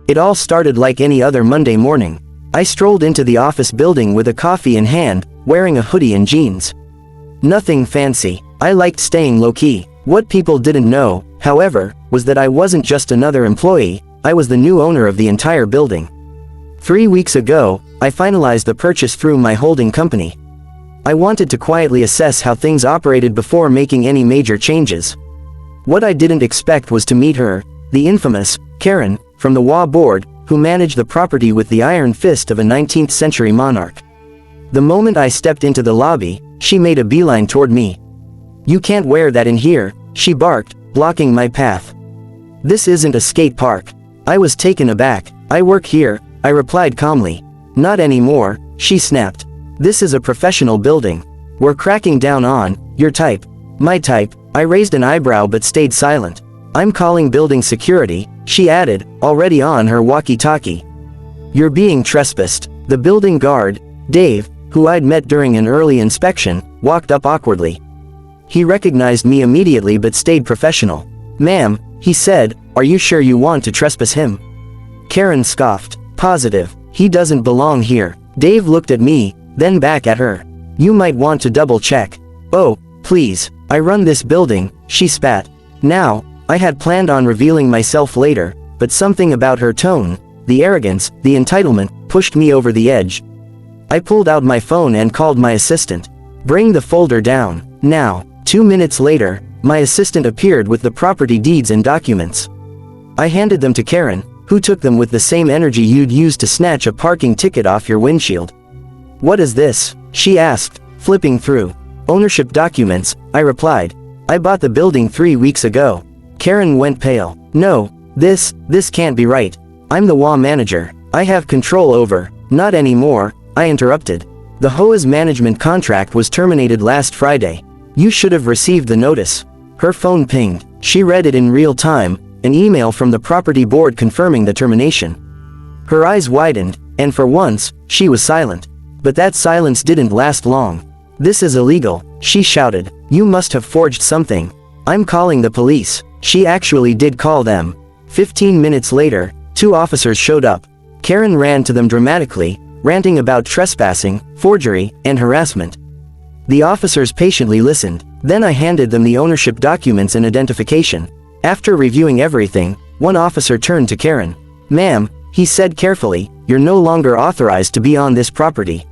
It all started like any other Monday morning. I strolled into the office building with a coffee in hand, wearing a hoodie and jeans. Nothing fancy. I liked staying low-key. What people didn't know, however, was that I wasn't just another employee, I was the new owner of the entire building. 3 weeks ago, I finalized the purchase through my holding company. I wanted to quietly assess how things operated before making any major changes. What I didn't expect was to meet her, the infamous Karen, from the HOA board, who managed the property with the iron fist of a 19th century monarch. The moment I stepped into the lobby, she made a beeline toward me. "You can't wear that in here," she barked, blocking my path. "This isn't a skate park." I was taken aback. "I work here," I replied calmly. "Not anymore," she snapped. "This is a professional building. We're cracking down on your type." "My type?" I raised an eyebrow but stayed silent. "I'm calling building security," she added, already on her walkie-talkie. "You're being trespassed." The building guard, Dave, who I'd met during an early inspection, walked up awkwardly. He recognized me immediately but stayed professional. "Ma'am," he said, "are you sure you want to trespass him?" Karen scoffed. "Positive. He doesn't belong here." Dave looked at me, then back at her. "You might want to double-check." "Oh, please. I run this building," she spat. Now, I had planned on revealing myself later, but something about her tone, the arrogance, the entitlement, pushed me over the edge. I pulled out my phone and called my assistant. "Bring the folder down, now." 2 minutes later, my assistant appeared with the property deeds and documents. I handed them to Karen, who took them with the same energy you'd use to snatch a parking ticket off your windshield. "What is this?" she asked, flipping through. "Ownership documents," I replied. "I bought the building 3 weeks ago." Karen went pale. "No, this can't be right. I'm the HOA manager. I have control over." "Not anymore," I interrupted. "The HOA's management contract was terminated last Friday. You should have received the notice." Her phone pinged. She read it in real time, an email from the property board confirming the termination. Her eyes widened, and for once, she was silent. But that silence didn't last long. "This is illegal," she shouted. "You must have forged something. I'm calling the police." She actually did call them. 15 minutes later, 2 officers showed up. Karen ran to them dramatically, ranting about trespassing, forgery, and harassment. The officers patiently listened. Then I handed them the ownership documents and identification. After reviewing everything, one officer turned to Karen. "Ma'am," he said carefully, "you're no longer authorized to be on this property.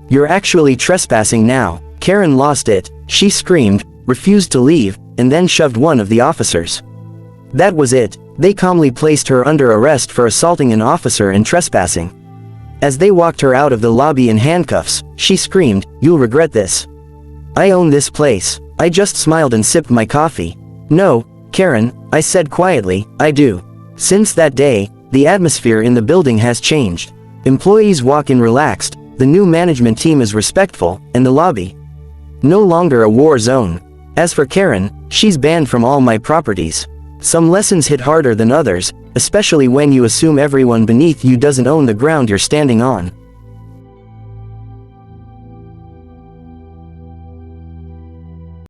You're actually trespassing now." Karen lost it. She screamed, refused to leave, and then shoved one of the officers. That was it. They calmly placed her under arrest for assaulting an officer and trespassing. As they walked her out of the lobby in handcuffs, she screamed, "You'll regret this. I own this place." I just smiled and sipped my coffee. "No, Karen," I said quietly, "I do." Since that day, the atmosphere in the building has changed. Employees walk in relaxed, the new management team is respectful, and the lobby no longer a war zone. As for Karen, she's banned from all my properties. Some lessons hit harder than others, especially when you assume everyone beneath you doesn't own the ground you're standing on.